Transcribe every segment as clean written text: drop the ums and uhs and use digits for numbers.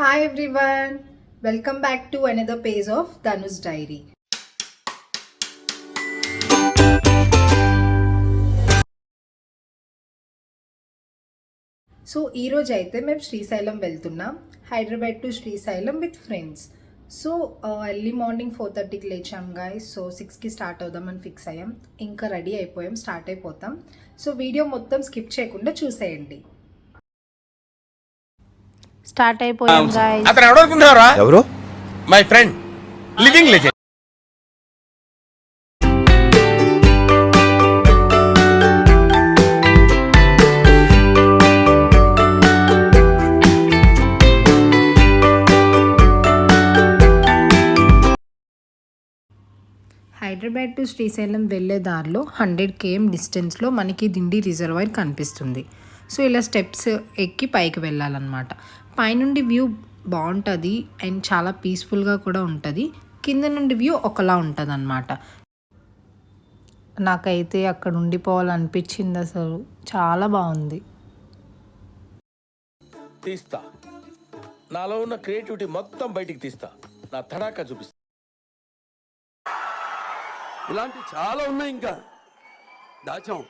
Hi everyone, welcome back to another page of Dhanu's Diary. So ఈరోజు అయితే మేము శ్రీశైలం వెళ్తున్నాం. Hyderabad to Srisailam with friends. So early morning 4:30కి లేచాం గాయస్. సో 6కి స్టార్ట్ అవుదామని ఫిక్స్ అయ్యాం. ఇంకా రెడీ అయిపోయాం, స్టార్ట్ అయిపోతాం. సో వీడియో మొత్తం స్కిప్ చేయకుండా చూసేయండి. స్టార్ట్ అయిపోయాం గాయ్స్. అతను ఎవరు అనుకుంటున్నారా? ఎవరు? My friend, living legend. Hyderabad to Srisailam వెళ్ళే దారిలో 100 km డిస్టెన్స్లో మనకి దిండి రిజర్వాయర్ కనిపిస్తుంది. సో ఇలా స్టెప్స్ ఎక్కి పైకి వెళ్ళాలన్నమాట. పైనుండి వ్యూ బాగుంటుంది అండ్ చాలా పీస్ఫుల్గా కూడా ఉంటుంది. కింద నుండి వ్యూ ఒకలా ఉంటుంది అన్నమాట. నాకైతే అక్కడ ఉండిపోవాలనిపించింది, అసలు చాలా బాగుంది. తీస్తా, నాలో ఉన్న క్రియేటివిటీ మొత్తం బయటికి తీస్తా, నా తడాకా చూపిస్తా. ఇలాంటి చాలా ఉన్నాయి, ఇంకా దాచాం.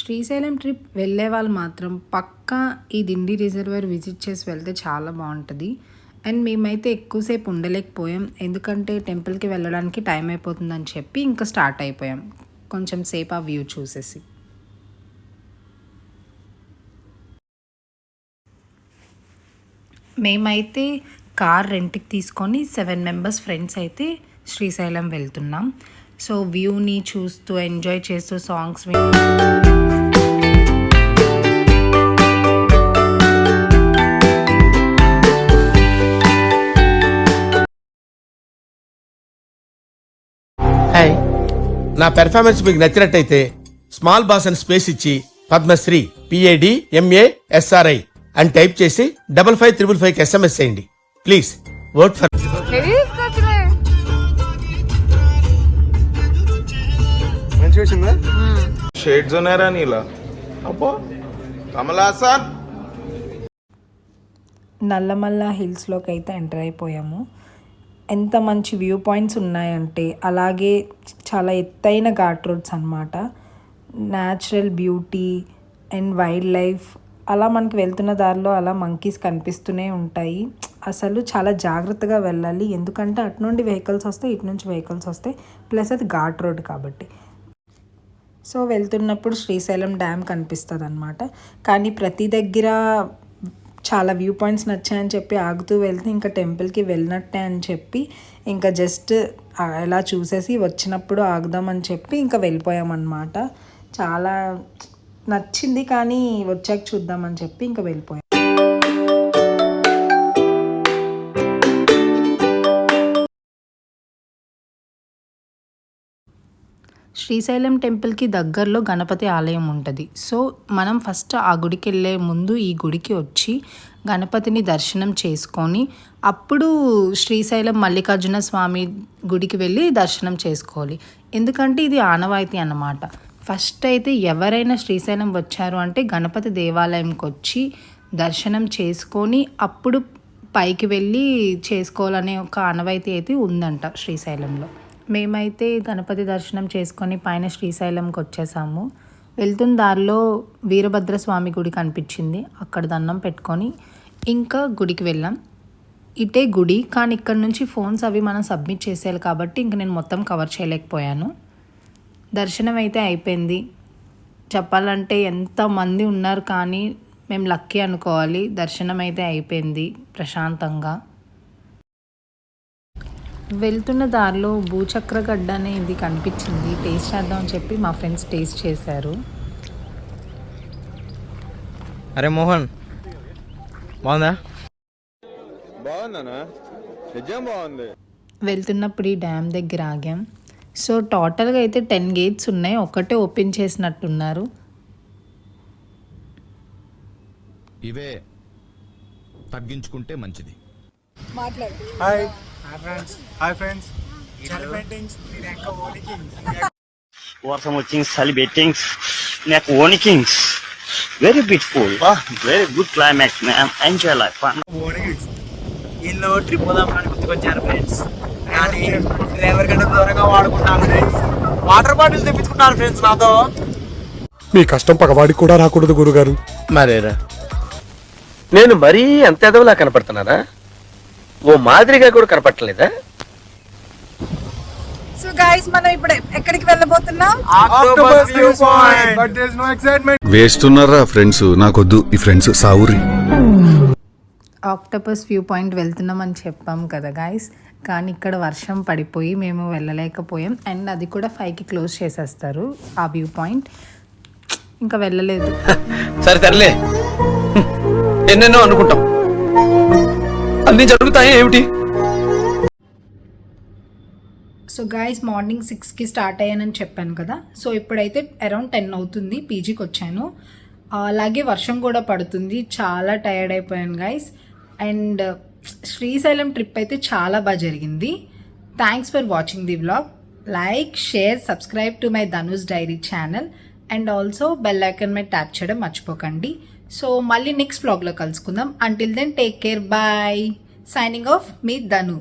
శ్రీశైలం ట్రిప్ వెళ్ళే వాళ్ళు మాత్రం పక్కా ఈ దిండి రిజర్వాయర్ విజిట్ చేసి వెళ్తే చాలా బాగుంటుంది. అండ్ మేమైతే ఎక్కువసేపు ఉండలేకపోయాం, ఎందుకంటే టెంపుల్కి వెళ్ళడానికి టైం అయిపోతుందని చెప్పి ఇంకా స్టార్ట్ అయిపోయాం కొంచెం సేపు ఆ వ్యూ చూసేసి. మేమైతే కార్ రెంట్కి తీసుకొని 7 మెంబర్స్ ఫ్రెండ్స్ అయితే శ్రీశైలం వెళ్తున్నాం. సో వ్యూని చూస్తూ ఎంజాయ్ చేస్తూ సాంగ్స్ హాయ్, నా పెర్ఫార్మెన్స్ మీకు నచ్చినట్టయితే స్మాల్ బాస్ అని స్పేస్ ఇచ్చి పద్మశ్రీ PADMASRI అని టైప్ చేసి 5555 SMS చేయండి ప్లీజ్. వర్క్ ఫర్ మంచిగా వచ్చిందా? షేడ్స్ ఉన్నారా నీలా? అబ్బో కమలాసన్. నల్లమల్ల హిల్స్లోకి అయితే ఎంటర్ అయిపోయాము. ఎంత మంచి వ్యూ పాయింట్స్ ఉన్నాయంటే, అలాగే చాలా ఎత్తైన ఘాట్ రోడ్స్ అన్నమాట. Natural beauty and wild life అలా మనకి వెళ్తున్న దారిలో అలా మంకీస్ కనిపిస్తూనే ఉంటాయి. అసలు చాలా జాగ్రత్తగా వెళ్ళాలి, ఎందుకంటే అటు నుండి వెహికల్స్ వస్తాయి, ఇటు నుంచి వెహికల్స్ వస్తాయి, ప్లస్ అది ఘాట్ రోడ్ కాబట్టి. సో వెళ్తున్నప్పుడు శ్రీశైలం డ్యామ్ కనిపిస్తుంది అన్నమాట. కానీ ప్రతి దగ్గర చాలా వ్యూ పాయింట్స్ నచ్చాయని చెప్పి ఆగుతూ వెళ్తే ఇంకా టెంపుల్కి వెళ్ళినట్టే అని చెప్పి ఇంకా జస్ట్ ఎలా చూసేసి వచ్చినప్పుడు ఆగుదామని చెప్పి ఇంకా వెళ్ళిపోయామన్నమాట. చాలా నచ్చింది, కానీ వచ్చాక చూద్దామని చెప్పి ఇంకా వెళ్ళిపోయాం. శ్రీశైలం టెంపుల్కి దగ్గరలో గణపతి ఆలయం ఉంటుంది. సో మనం ఫస్ట్ ఆ గుడికి వెళ్ళే ముందు ఈ గుడికి వచ్చి గణపతిని దర్శనం చేసుకొని అప్పుడు శ్రీశైలం మల్లికార్జున స్వామి గుడికి వెళ్ళి దర్శనం చేసుకోవాలి. ఎందుకంటే ఇది ఆనవాయితీ అన్నమాట. ఫస్ట్ అయితే ఎవరైనా శ్రీశైలం వచ్చారు అంటే గణపతి దేవాలయంకి వచ్చి దర్శనం చేసుకొని అప్పుడు పైకి వెళ్ళి చేసుకోవాలనే ఒక ఆనవాయితీ అయితే ఉందంట శ్రీశైలంలో. మేమైతే గణపతి దర్శనం చేసుకొని పైన శ్రీశైలంకి వచ్చేసాము. వెళ్తున్న దారిలో వీరభద్రస్వామి గుడి కనిపించింది, అక్కడ దండం పెట్టుకొని ఇంకా గుడికి వెళ్ళాం. ఇటే గుడి, కానీ ఇక్కడ నుంచి ఫోన్స్ అవి మనం సబ్మిట్ చేసేయాలి కాబట్టి ఇంక నేను మొత్తం కవర్ చేయలేకపోయాను. దర్శనం అయితే అయిపోయింది. చెప్పాలంటే ఎంతమంది ఉన్నారు, కానీ మేము లక్కీ అనుకోవాలి. దర్శనం అయితే అయిపోయింది ప్రశాంతంగా. వెళ్తున్న దారిలో భూచక్రగడ్డ అనేది కనిపించింది, టేస్ట్ చేద్దామని చెప్పి మా ఫ్రెండ్స్ టేస్ట్ చేశారు. అరే మోహన్, బాగుందా? బాగుందనా? నిజం బాగుంది. వెళ్తున్నప్పుడు ఈ డ్యామ్ దగ్గర ఆగాం. సో టోటల్గా అయితే 10 గేట్స్ ఉన్నాయి, ఒక్కటే ఓపెన్ చేసినట్టున్నారు. ఇవే తగ్గించుకుంటే మంచిది. Hi friends. వర్షం వచ్చింది, చలి పెట్టింగ్స్, నాకు ఓనికింగ్స్, Very beautiful. Wow, very good climax, man. Enjoy life. Fun. వీళ్ళు ట్రిప్ పోదామని గుర్తుకొచ్చారు ఫ్రెండ్స్, కానీ డ్రైవర్ కంటే దూరంగా వాడుకుంటాను ఫ్రెండ్స్. వాటర్ బాటిల్ తెప్పించుకుంటాను ఫ్రెండ్స్ నాతో. మీ కష్టం పగవాడికి కూడా రాకూడదు గురుగారు. మరేరా నేను మరీ అంత ఎదవలా కనపడుతున్నానా? ఓ మాదిరిగా కూడా కనపడలేదా? సో గైస్ మనం ఇప్పుడు ఎక్కడికి వెళ్ళబోతున్నాం? Octopus view point. But there is no excitement. వేస్తున్నారా ఫ్రెండ్స్, నాకొద్దు ఈ ఫ్రెండ్స్ సావురి. ఆక్టోపస్ వ్యూ పాయింట్ వెళ్తున్నామని చెప్పాం కదా గాయస్, కానీ ఇక్కడ వర్షం పడిపోయి మేము వెళ్ళలేకపోయాం. అండ్ అది కూడా 5కి క్లోజ్ చేసేస్తారు ఆ వ్యూ పాయింట్. ఇంకా వెళ్ళలేదు. సరే తరలే, ఎన్నెన్నో అనుకుంటాం, అన్ని జరుగుతాయి ఏమిటి? సో గాయస్ మార్నింగ్ 6కి స్టార్ట్ అయ్యానని చెప్పాను కదా. సో ఇప్పుడైతే అరౌండ్ 10 అవుతుంది. పీజీకి వచ్చాను. అలాగే వర్షం కూడా పడుతుంది. చాలా టైర్డ్ అయిపోయాను గాయస్. అండ్ శ్రీశైలం ట్రిప్ అయితే చాలా బాగా జరిగింది. Thanks for watching the vlog. Like, share, subscribe to my Dhanush diary channel. And also bell icon మీద ట్యాప్ చేయడం మర్చిపోకండి. సో మళ్ళీ నెక్స్ట్ వ్లాగ్లో కలుసుకుందాం. Until then take care, bye. Signing off మీ ధను.